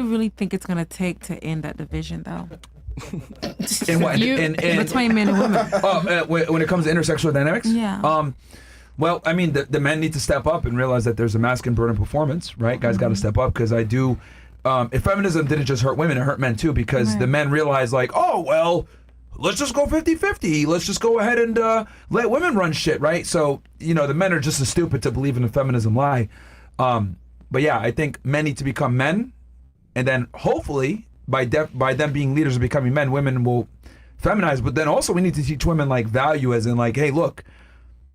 really think it's gonna take to end that division, though? In what? Between men and women. When it comes to intersexual dynamics? Yeah. Well, I mean, the men need to step up and realize that there's a masculine burden of performance, right? Guys got to step up, because I do. If feminism didn't just hurt women, it hurt men too, because the men realize, like, oh, well, let's just go 50-50. Let's just go ahead and let women run shit, right? So, the men are just as stupid to believe in the feminism lie. But yeah, I think men need to become men, and then hopefully by them being leaders and becoming men, women will feminize. But then also we need to teach women, like, value, as in, like, hey, look,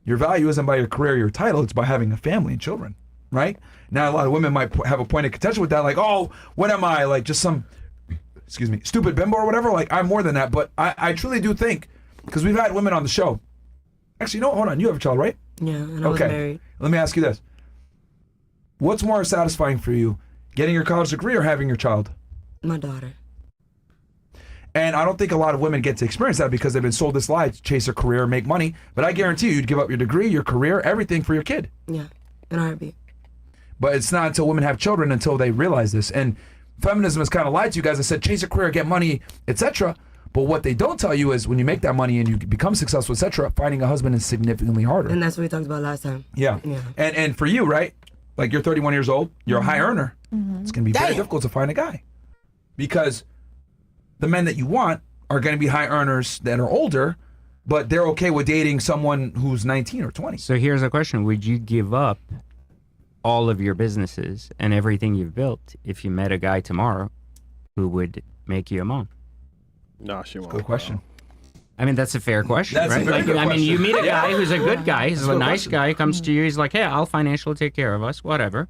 your value isn't by your career, your title, it's by having a family and children, right? Now, a lot of women might have a point of contention with that, like, oh, what am I, like, just some, stupid bimbo or whatever? Like, I'm more than that. But I truly do think, because we've had women on the show. Actually, no, hold on, you have a child, right? Yeah, and I was married. Let me ask you this. What's more satisfying for you, getting your college degree or having your child? My daughter. And I don't think a lot of women get to experience that because they've been sold this lie to chase a career, make money. But I guarantee you'd give up your degree, your career, everything for your kid. Yeah, in a heartbeat. But it's not until women have children until they realize this. And feminism has kind of lied to you guys. I said chase a career, get money, etc. But what they don't tell you is when you make that money and you become successful, etc., finding a husband is significantly harder. And that's what we talked about last time. Yeah. And for you, right? Like, you're 31 years old, you're a high earner. It's going to be very difficult to find a guy. Because the men that you want are going to be high earners that are older, but they're okay with dating someone who's 19 or 20. So here's a question. Would you give up all of your businesses and everything you've built if you met a guy tomorrow who would make you a mom? No, she won't. Good question. I mean, that's a fair question, That's right? a very good I mean, you meet a guy who's a good guy, he's a nice guy, comes to you, he's like, hey, I'll financially take care of us, whatever.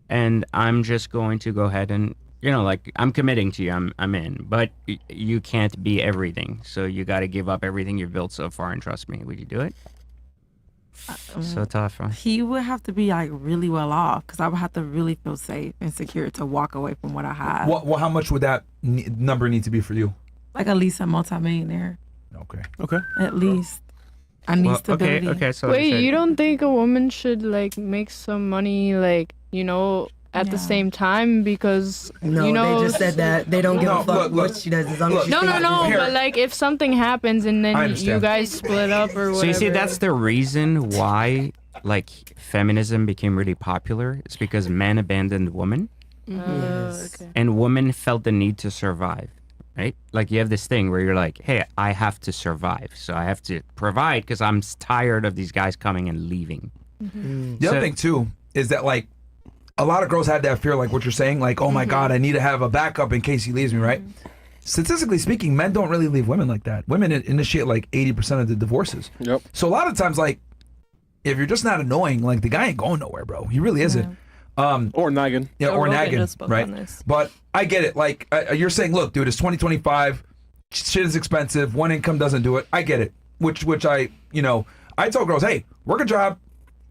And I'm just going to go ahead and, like, I'm committing to you, I'm in. But you can't be everything. So you got to give up everything you've built so far and trust me. Would you do it? So tough, huh? He would have to be, like, really well off, because I would have to really feel safe and secure to walk away from what I have. Well, how much would that number need to be for you? Like, at least a multimillionaire. Okay. At least. I need stability. Okay, so wait, you don't think a woman should, like, make some money, like, at the same time? Because, No, they just said that they don't give a fuck what she does as long as she No, stays busy. but, like, if something happens and then you guys split up or whatever. So you see, that's the reason why, like, feminism became really popular. It's because men abandoned women. Okay. And women felt the need to survive, right? Like, you have this thing where you're like, hey, I have to survive. So I have to provide because I'm tired of these guys coming and leaving. The other thing, too, is that, like, a lot of girls had that fear, like what you're saying, like, oh my God, I need to have a backup in case he leaves me, right? Statistically speaking, men don't really leave women like that. Women initiate like 80% of the divorces. Yep. So a lot of times, like, if you're just not annoying, like, the guy ain't going nowhere, bro. He really isn't. Or nagging. Yeah, or Rogan nagging, just spoke right? on this. But I get it. Like, you're saying, look, dude, it's 2025. Shit is expensive. One income doesn't do it. I get it. Which I tell girls, hey, work a job.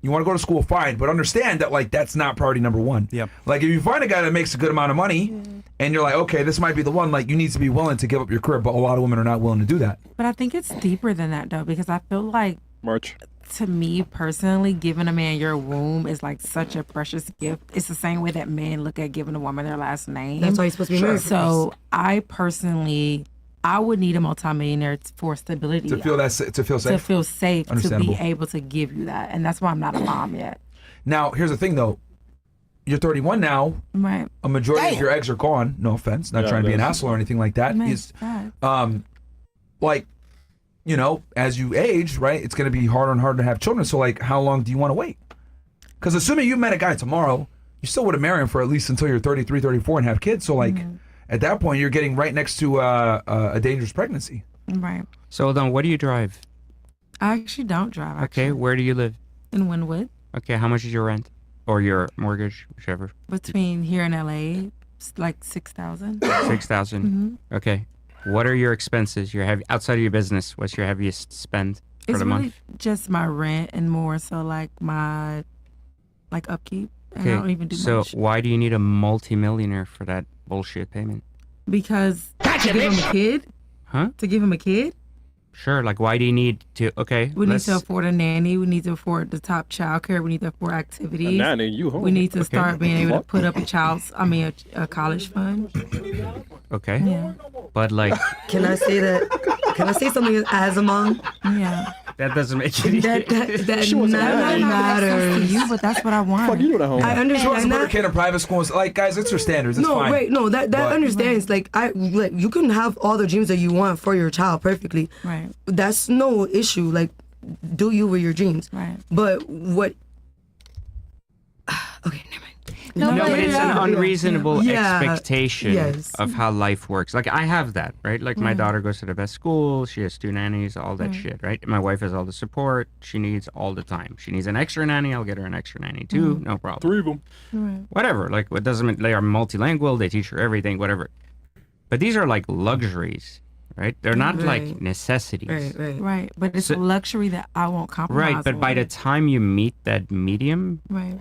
You want to go to school, fine, but understand that, like, that's not priority number one. Yep. Like, if you find a guy that makes a good amount of money, and you're like, okay, this might be the one, like, you need to be willing to give up your career, but a lot of women are not willing to do that. But I think it's deeper than that, though, because I feel like, to me personally, giving a man your womb is, like, such a precious gift. It's the same way that men look at giving a woman their last name. That's why you're supposed to be married. So I personally, I would need a multimillionaire for stability. To feel safe. To feel safe, to be able to give you that. And that's why I'm not a mom yet. Now, here's the thing, though. You're 31 now. Right. A majority of your eggs are gone. No offense. Not trying to be an asshole or anything like that. Like, as you age, right, it's going to be harder and harder to have children. So, like, how long do you want to wait? Because assuming you met a guy tomorrow, you still would have married him for at least until you're 33, 34 and have kids. So, like, at that point, you're getting right next to a dangerous pregnancy. Right. So, then, what do you drive? I actually don't drive. Okay, where do you live? In Wynwood. Okay, how much is your rent? Or your mortgage, whichever. Between here and LA, it's like $6,000. $6,000. Okay. What are your expenses? Outside of your business, what's your heaviest spend for the month? It's really just my rent and more so like my upkeep. And I don't even do much. So why do you need a multimillionaire for that bullshit payment? Because to give him a kid? Huh? To give him a kid? Sure. Like, why do you need to? Okay. We need to afford a nanny. We need to afford the top childcare. We need to afford activities. A nanny, you home. We need to start being able to put up a college fund. Okay. Yeah. But like, Can I say that? Can I say something as a mom? Yeah. that doesn't make any That She wants a none nanny. matters. You, but that's what I want. Fuck, you know that home. I She wants to understand put her that. kid in private schools. Like, guys, it's her standards. It's No, fine. right? No, that But- understands. Like you can have all the dreams that you want for your child perfectly. Right. That's no issue. Like, do you with your dreams? Right. But what? Okay, never mind. No, No, but but it's an yeah. unreasonable Yeah. expectation Yes. of how life works. Like, I have that, right? Like, my daughter goes to the best school. She has 2 nannies, all that shit, right? My wife has all the support she needs all the time. She needs an extra nanny. I'll get her an extra nanny too. No problem. 3 of them. Right. Whatever. Like, it doesn't mean they are multilingual. They teach her everything, whatever. But these are like luxuries, right? They're not like Right. necessities. Right. Right. But it's So- a luxury that I won't compromise. Right, but by the time you meet that medium, right.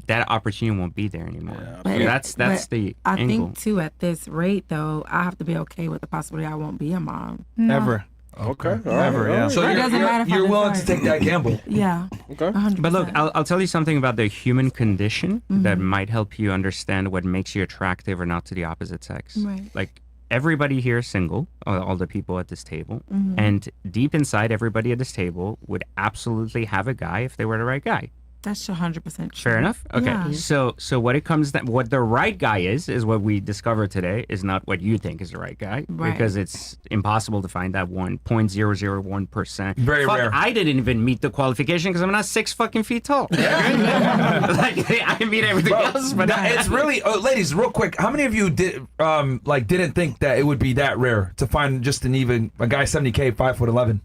that opportunity won't be there anymore. But So that's but the I angle. think too at this rate though, I have to be okay with the possibility I won't be a mom. Ever. Okay. all Ever, right, yeah. all right. So It doesn't matter if I you're willing to decide. take that gamble. Yeah. Okay. 100%. But look, I'll tell you something about the human condition that Mm-hmm. might help you understand what makes you attractive or not to the opposite sex. Right. Like, everybody here is single, all the people at this table, Mm-hmm. and deep inside, everybody at this table would absolutely have a guy if they were the right guy. That's 100% true. Fair enough. Okay. Yeah. So what it comes that what the right guy is what we discovered today is not what you think is the right guy, Right. because it's impossible to find that 1.001%. Very Fuck, rare. I didn't even meet the qualification because I'm not 6 fucking feet tall. Like, I meet everything else, but It's really, ladies, real quick. How many of you didn't think that it would be that rare to find just a guy 70K 5'11"?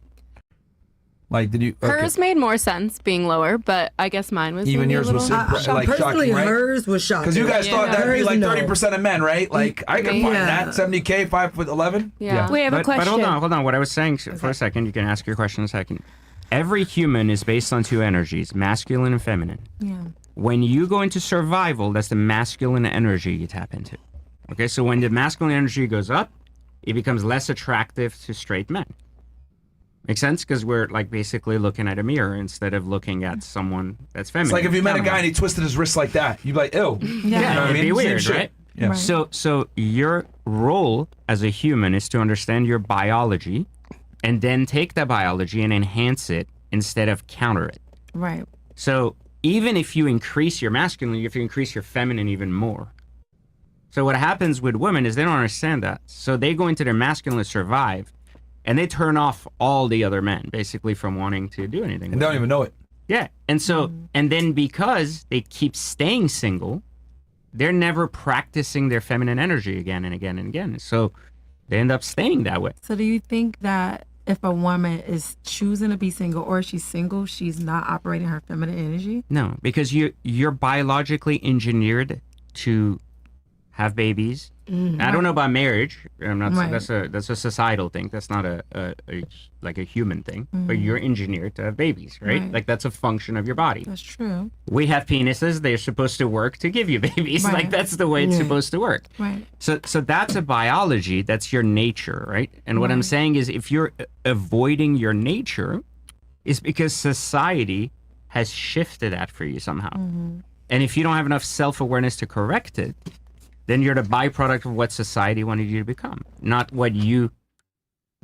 Like, did you? Okay. Hers made more sense being lower, but I guess mine was Even maybe yours a was little... like personally, shocking, right? hers was shocking. Because you guys thought that'd be Hers, like no. 30% of men, right? Like, I can find Yeah. that 70K 5'11". Yeah. We have a but question. hold on. What I was saying for a second, you can ask your question in a second. Every human is based on 2 energies, masculine and feminine. Yeah. When you go into survival, that's the masculine energy you tap into. Okay, so when the masculine energy goes up, it becomes less attractive to straight men. Make sense? Because we're like basically looking at a mirror instead of looking at someone that's feminine. It's like if you met a guy and he twisted his wrist like that, you'd be like, ew. Yeah. You know what I it'd be mean? Same weird, shit. right? Yeah. Right. So your role as a human is to understand your biology and then take that biology and enhance it instead of counter it. Right. So even if you increase your masculine, you have to increase your feminine even more. So what happens with women is they don't understand that. So they go into their masculine to survive, and they turn off all the other men, basically, from wanting to do anything. And with don't them. even know it. Yeah. And so, and then because they keep staying single, they're never practicing their feminine energy again and again and again. So they end up staying that way. So do you think that if a woman is choosing to be single or she's single, she's not operating her feminine energy? No, because you're biologically engineered to have babies. I don't know about marriage. I'm not. Right. That's a societal thing. That's not a like a human thing. But you're engineered to have babies, right? Right. Like that's a function of your body. That's true. We have penises. They're supposed to work to give you babies. Right. Like that's the way it's supposed to work. Right. So that's a biology. That's your nature, right? And what I'm saying is, if you're avoiding your nature, is because society has shifted that for you somehow. And if you don't have enough self-awareness to correct it, then you're the byproduct of what society wanted you to become, not what you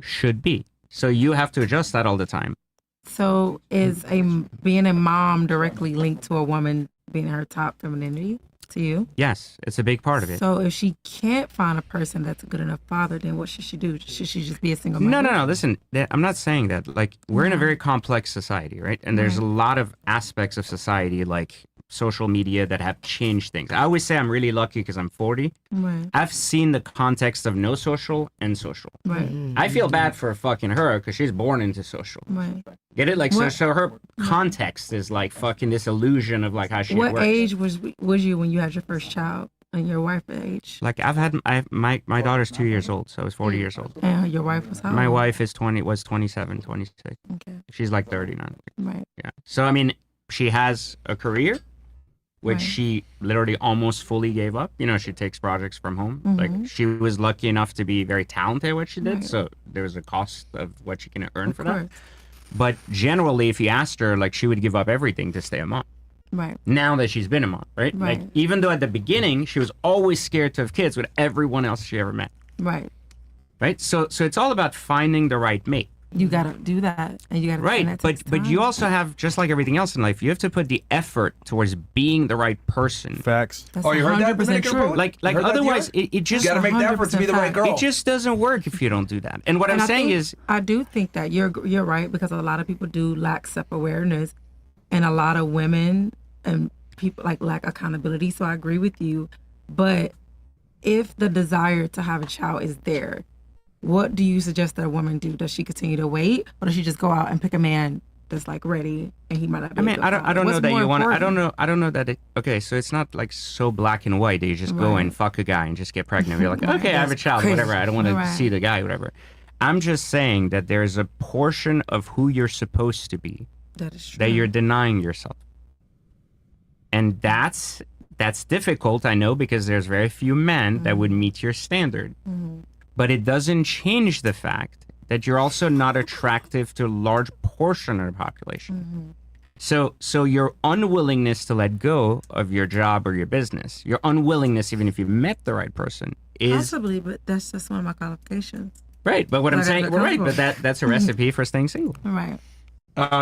should be. So you have to adjust that all the time. So is being a mom directly linked to a woman being her top femininity to you? Yes, it's a big part of it. So if she can't find a person that's a good enough father, then what should she do? Should she just be a single No, mother? no, no. Listen, I'm not saying that. Like, we're in a very complex society, right? And there's a lot of aspects of society, like social media, that have changed things. I always say I'm really lucky because I'm 40. Right. I've seen the context of no social and social. Right. I feel bad for fucking her because she's born into social. Right. Get it? Like, so, What- so her context is like fucking this illusion of like how she What works. age was you when you had your first child and your wife age? Like, my daughter's 2 years old, so I was 40 years old. And your wife was how My old? wife was 27, 26. Okay. She's like 30 now. Right. Yeah. So, I mean, she has a career. which Right. she literally almost fully gave up. You know, she takes projects from home. Mm-hmm. Like, she was lucky enough to be very talented at what she did, Right. so there was a cost of what she can earn Of for course. that. But generally, if you asked her, like, she would give up everything to stay a mom. Right. Now that she's been a mom, right? Right. Like, even though at the beginning she was always scared to have kids with everyone else she ever met, Right. right? So it's all about finding the right mate, You gotta do that, and you gotta. and right? that But takes but you time. also have, just like everything else in life, you have to put the effort towards being the right person. Facts. That's Oh, you heard that, 100% Dominican true. Republic? Like You heard that, otherwise, Dion? it just You got to make the effort to be the right 100% girl. it just doesn't work if you don't do that. And what And I'm I saying think- is, I do think that you're right, because a lot of people do lack self-awareness, and a lot of women and people like lack accountability. So I agree with you, but if the desire to have a child is there, what do you suggest that a woman do? Does she continue to wait, or does she just go out and pick a man that's like ready, and he might not be I mean, a good I don't father? know What's that more you want. I important? don't know that it. Okay, so it's not like so black and white that you just go Right. and fuck a guy and just get pregnant. You're like, Right. okay, I have a That's child, crazy. whatever. I don't want to Right. see the guy, whatever. I'm just saying that there's a portion of who you're supposed to be That is true. that you're denying yourself, and that's difficult. I know, because there's very few men that would meet your standard, but it doesn't change the fact that you're also not attractive to a large portion of the population. So your unwillingness to let go of your job or your business, your unwillingness, even if you've met the right person, is Possibly, but that's just one of my qualifications. right. But what I'm Like, saying, I'm well, right? comfortable. But that's a recipe for staying single. All right.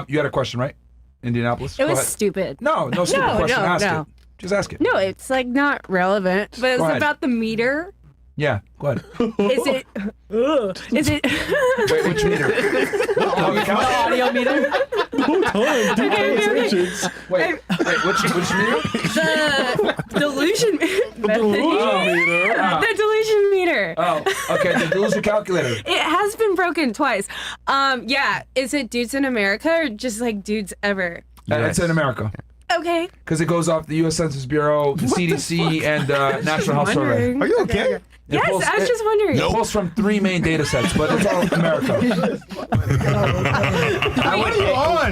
You had a question, right? Indianapolis? It Go was ahead. stupid. No stupid No, question. no, Ask no. it. Just ask it. No, it's like not relevant, but it's Go ahead. about the meter. Yeah, go ahead. Is it? Is it? Wait, which meter? Oh, the count? audio meter. Wait, which meter? The delusion method. Oh, The delusion meter. oh, okay. The delusion calculator. It has been broken twice. Yeah. Is it dudes in America or just like dudes ever? It's in America. Okay. Because it goes off the U.S. Census Bureau, the CDC, and National Health Survey. Are you okay? It Yes, pulls- I was just wondering. It pulls from 3 main data sets, but it's all America.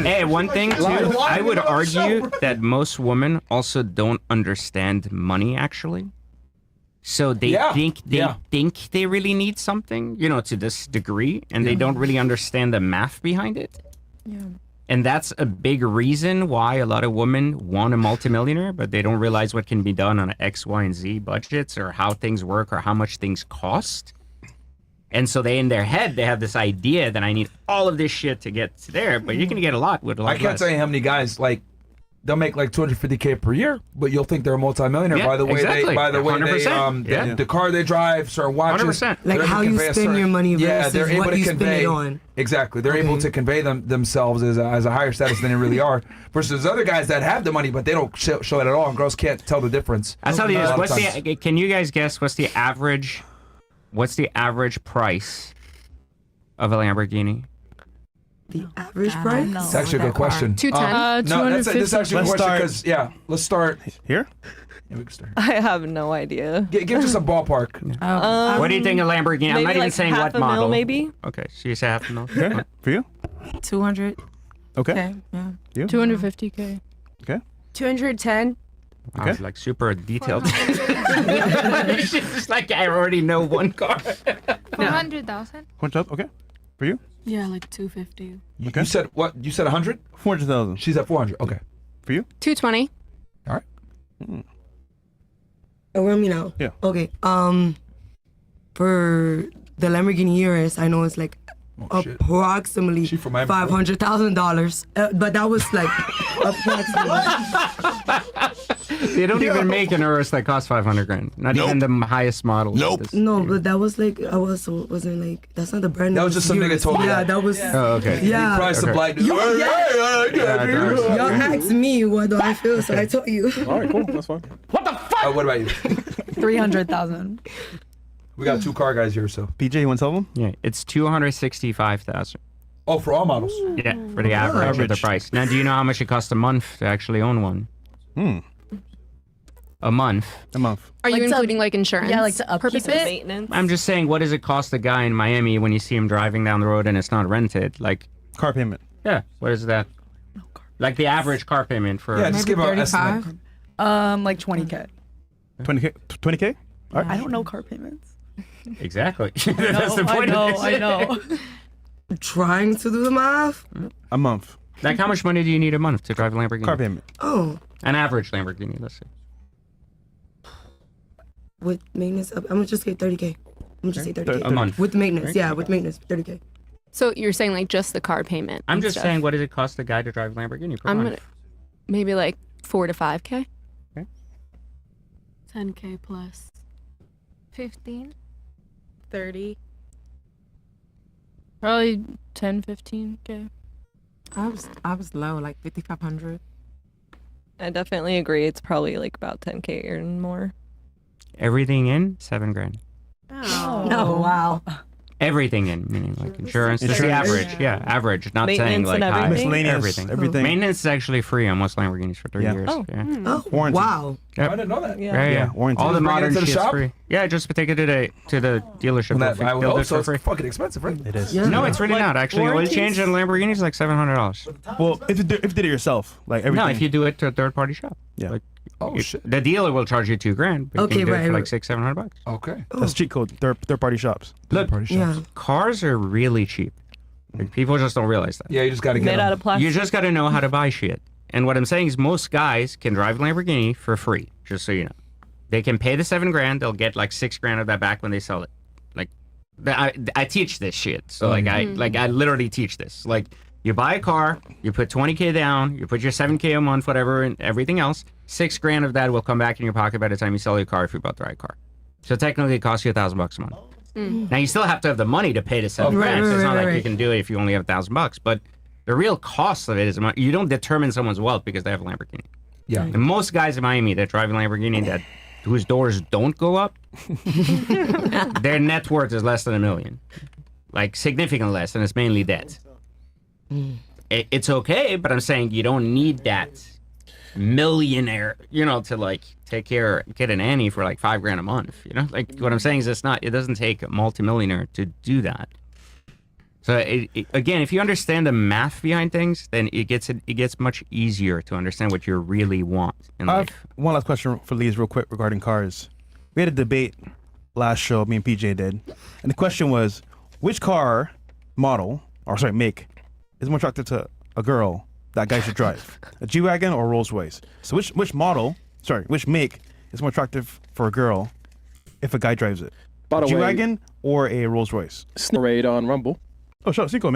Hey, one thing too, I would argue that most women also don't understand money actually. So they Yeah, think yeah. they really need something, you know, to this degree, and they don't really understand the math behind it. Yeah. And that's a big reason why a lot of women want a multimillionaire, but they don't realize what can be done on X, Y, and Z budgets, or how things work, or how much things cost. And so they, in their head, they have this idea that I need all of this shit to get to there, but you can get a lot with a lot I can't less. tell you how many guys they'll make like $250K per year, but you'll think they're a multimillionaire Yeah, by the way exactly. they 100%. Yeah. the car they drive, certain watches, 100%. they're Like able how to you convey a spend your money yeah, versus they're able what to you spend convey it on. exactly. They're able to convey themselves as a higher status than they really are. Versus other guys that have the money but they don't show it at all, and girls can't tell the difference. I'll tell you A this. lot of times. Can you guys guess what's the average price of a Lamborghini? The average I don't price? know. It's actually a good question. 210. No, this is actually a Let's question start- because let's start. Here? Yeah, we can start. I have no idea. Give just a ballpark. What do you think a Lamborghini? I'm Maybe not even like saying half what a mil, model. maybe. Okay, so you say half a mil. Okay. For you? 200. Okay. Okay. Yeah. You? 250K. Okay. 210. I was like super detailed. She's just like, I already know one car. 400,000? Okay. For you? Yeah, like 250. You said what? You said 100? 400,000. She's at 400. Okay. For you? 220. All right. Oh, let me know. Yeah. Okay. For the Lamborghini Urus, I know it's like Oh, shit. approximately She from Miami. $500,000. But that was like approximately. They don't even make an Urus that costs $500,000. Not even the highest model. Nope. No, but that was like wasn't like that's not the brand. That name, was just some nigga Urus. told me Yeah, that. that was. Oh, okay. Yeah. Price Okay. of black dude. Yeah. Yeah, Y'all asked me what do I feel, so I told you. All right, cool. That's fine. What about you? 300,000. We got 2 car guys here, so. PJ, you want to tell them? Yeah, it's 265,000. Oh, for all models. Yeah, for the average of the Average. price. Now, do you know how much it costs a month to actually own one? A month. A month. Are you Like to- including like insurance? Yeah, like to upkeep purposes? and maintenance. I'm just saying, what does it cost a guy in Miami when you see him driving down the road and it's not rented? Like, Car payment. yeah, what is that? Like the average car payment for. Yeah, just Maybe give an 35. estimate. Like 20K. 20K? 20K? All right. I don't know car payments. Exactly. That's the point of this. I know. Trying to do the math. A month. Like, how much money do you need a month to drive a Lamborghini? Car payment. Oh, An average Lamborghini, let's say. with maintenance, I'm gonna just say 30K. I'm gonna just say 30K. A month. With maintenance, yeah, with maintenance, 30K. So you're saying like just the car payment? I'm and just stuff. saying, what does it cost the guy to drive a Lamborghini per I'm month? gonna maybe like 4 to 5K. 10K plus. 15. 30. Probably 10, 15K. I was low, like 5,500. I definitely agree. It's probably like about 10K or more. Everything in, $7,000. Oh. Oh, wow. Everything in, meaning like insurance. That's the Insurance. average. Yeah, average. Not saying Maintenance like and high. everything? Miscellaneous. Everything. Everything. Maintenance is actually free on most Lamborghinis for 3 Yeah. years. Oh. Yeah. Oh, Warranty. wow. I didn't know that. Yeah. Yeah. warranty. All the Just bring it modern into the shit's shop? free. Yeah, just take it to the dealership. Well, They'll I would build hope it so. for It's free. fucking expensive, right? It is. Yeah. No, it's really not. Actually, oil warranties? change in Lamborghini is like $700. Well, if you did it yourself, like everything. No, if you do it to a third party shop. Yeah. Like, Oh, you- shit. The dealer will charge you $2,000. But Okay, you can do it right, for like right. $600-700. Okay. That's cheat code. Third party shops. Look, Party Yeah. shops. cars are really cheap. Like, people just don't realize that. Yeah, you just got to get Made out them. of plastic. You just got to know how to buy shit. And what I'm saying is most guys can drive a Lamborghini for free, just so you know. They can pay the $7,000. They'll get like $6,000 of that back when they sell it. Like, I teach this shit. So I literally teach this. Like, you buy a car, you put $20K down, you put your $7K a month, whatever, and everything else. $6,000 of that will come back in your pocket by the time you sell your car if you bought the right car. So technically, it costs you $1,000 a month. Now you still have to have the money to pay the $7,000. Right, So it's not right, like you right. can do it if you only have $1,000. But the real cost of it is you don't determine someone's wealth because they have a Lamborghini. Yeah. And most guys in Miami that drive a Lamborghini whose doors don't go up, their net worth is less than $1 million, like significantly less, and it's mainly debt. It's okay, but I'm saying you don't need that millionaire, to like get a nanny for like $5,000 a month. Like what I'm saying is it doesn't take a multimillionaire to do that. So again, if you understand the math behind things, then it gets much easier to understand what you really want in I have life. one last question for Lise, real quick, regarding cars. We had a debate last show, me and PJ did, and the question was, which car make, is more attractive to a girl that guy should drive, a G-Wagon or a Rolls-Royce? So which make is more attractive for a girl if a guy drives it? By A the way, G-Wagon or a Rolls-Royce? Raid on Rumble. Oh, sure, Cinco, man.